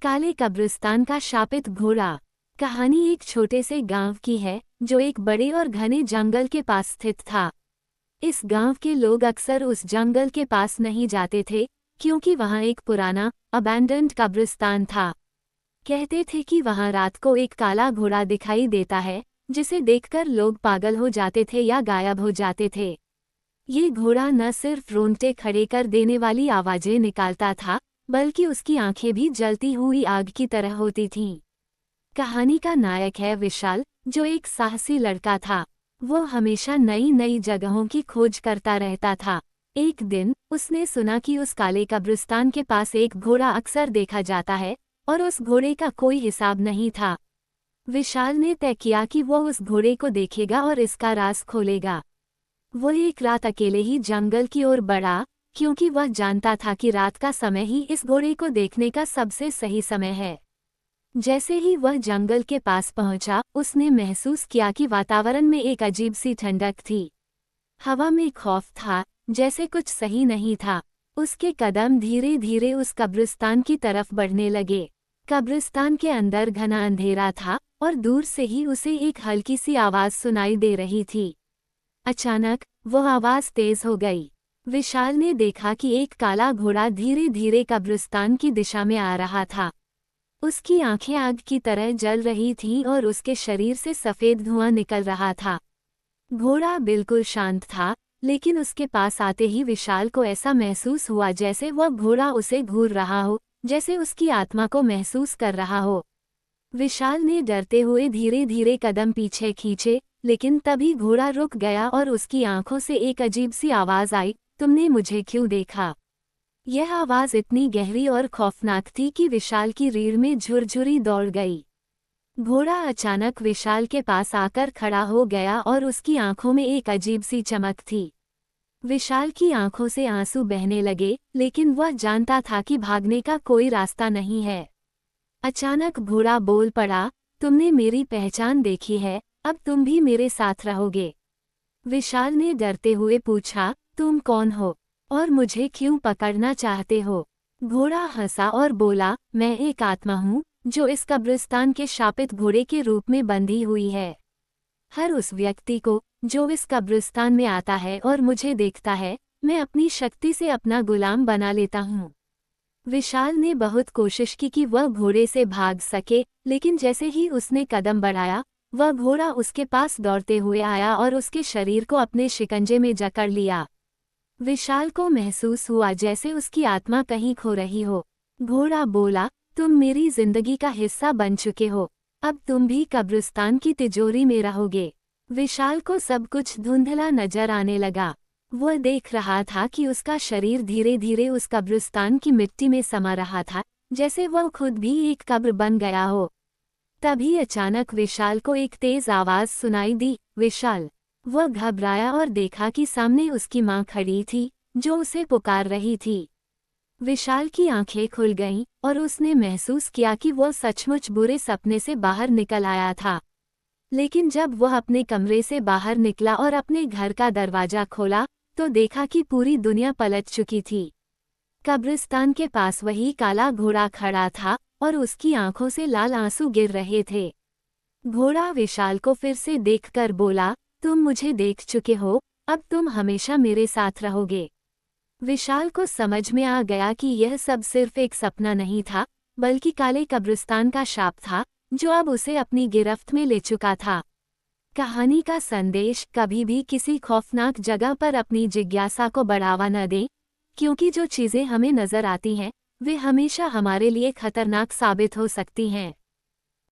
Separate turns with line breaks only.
काले कब्रिस्तान का शापित घोड़ा। कहानी एक छोटे से गांव की है जो एक बड़े और घने जंगल के पास स्थित था। इस गांव के लोग अक्सर उस जंगल के पास नहीं जाते थे क्योंकि वहां एक पुराना अबैंडन्ड कब्रिस्तान था। कहते थे कि वहां रात को एक काला घोड़ा दिखाई देता है जिसे देखकर लोग पागल हो जाते थे या गायब हो जाते थे। ये घोड़ा न सिर्फ रोंगटे खड़े कर देने वाली आवाजें निकालता था बल्कि उसकी आंखें भी जलती हुई आग की तरह होती थीं। कहानी का नायक है विशाल, जो एक साहसी लड़का था। वो हमेशा नई नई जगहों की खोज करता रहता था। एक दिन उसने सुना कि उस काले कब्रिस्तान के पास एक घोड़ा अक्सर देखा जाता है और उस घोड़े का कोई हिसाब नहीं था। विशाल ने तय किया कि वो उस घोड़े को देखेगा और इसका राज खोलेगा। वो एक रात अकेले ही जंगल की ओर बढ़ा क्योंकि वह जानता था कि रात का समय ही इस घोड़े को देखने का सबसे सही समय है। जैसे ही वह जंगल के पास पहुंचा, उसने महसूस किया कि वातावरण में एक अजीब सी ठंडक थी। हवा में खौफ था, जैसे कुछ सही नहीं था। उसके कदम धीरे धीरे उस कब्रिस्तान की तरफ बढ़ने लगे। कब्रिस्तान के अंदर घना अंधेरा था और दूर से ही उसे एक हल्की सी आवाज सुनाई दे रही थी। अचानक वह आवाज तेज हो गई। विशाल ने देखा कि एक काला घोड़ा धीरे धीरे कब्रिस्तान की दिशा में आ रहा था। उसकी आंखें आग की तरह जल रही थीं और उसके शरीर से सफेद धुआं निकल रहा था। घोड़ा बिल्कुल शांत था, लेकिन उसके पास आते ही विशाल को ऐसा महसूस हुआ जैसे वह घोड़ा उसे घूर रहा हो, जैसे उसकी आत्मा को महसूस कर रहा हो। विशाल ने डरते हुए धीरे धीरे कदम पीछे खींचे, लेकिन तभी घोड़ा रुक गया और उसकी आंखों से एक अजीब सी आवाज आई, तुमने मुझे क्यों देखा? यह आवाज इतनी गहरी और खौफनाक थी कि विशाल की रीढ़ में झुरझुरी दौड़ गई। घोड़ा अचानक विशाल के पास आकर खड़ा हो गया और उसकी आंखों में एक अजीब सी चमक थी। विशाल की आंखों से आंसू बहने लगे, लेकिन वह जानता था कि भागने का कोई रास्ता नहीं है। अचानक घोड़ा बोल पड़ा, तुमने मेरी पहचान देखी है, अब तुम भी मेरे साथ रहोगे। विशाल ने डरते हुए पूछा, तुम कौन हो और मुझे क्यों पकड़ना चाहते हो? घोड़ा हंसा और बोला, मैं एक आत्मा हूँ जो इस कब्रिस्तान के शापित घोड़े के रूप में बंधी हुई है। हर उस व्यक्ति को जो इस कब्रिस्तान में आता है और मुझे देखता है, मैं अपनी शक्ति से अपना गुलाम बना लेता हूँ। विशाल ने बहुत कोशिश की कि वह घोड़े से भाग सके, लेकिन जैसे ही उसने कदम बढ़ाया, वह घोड़ा उसके पास दौड़ते हुए आया और उसके शरीर को अपने शिकंजे में जकड़ लिया। विशाल को महसूस हुआ जैसे उसकी आत्मा कहीं खो रही हो। घोड़ा बोला, तुम मेरी जिंदगी का हिस्सा बन चुके हो, अब तुम भी कब्रिस्तान की तिजोरी में रहोगे। विशाल को सब कुछ धुंधला नजर आने लगा। वह देख रहा था कि उसका शरीर धीरे धीरे उस कब्रिस्तान की मिट्टी में समा रहा था, जैसे वह खुद भी एक कब्र बन गया हो। तभी अचानक विशाल को एक तेज आवाज सुनाई दी, विशाल। वह घबराया और देखा कि सामने उसकी मां खड़ी थी, जो उसे पुकार रही थी। विशाल की आंखें खुल गईं और उसने महसूस किया कि वह सचमुच बुरे सपने से बाहर निकल आया था। लेकिन जब वह अपने कमरे से बाहर निकला और अपने घर का दरवाजा खोला, तो देखा कि पूरी दुनिया पलट चुकी थी। कब्रिस्तान के पास वही काला घोड़ा खड़ा था और उसकी आंखों से लाल आंसू गिर रहे थे। घोड़ा विशाल को फिर से देखकर बोला, तुम मुझे देख चुके हो, अब तुम हमेशा मेरे साथ रहोगे। विशाल को समझ में आ गया कि यह सब सिर्फ एक सपना नहीं था, बल्कि काले कब्रिस्तान का शाप था, जो अब उसे अपनी गिरफ्त में ले चुका था। कहानी का संदेश, कभी भी किसी खौफनाक जगह पर अपनी जिज्ञासा को बढ़ावा न दें, क्योंकि जो चीज़ें हमें नजर आती हैं, वे हमेशा हमारे लिए खतरनाक साबित हो सकती हैं।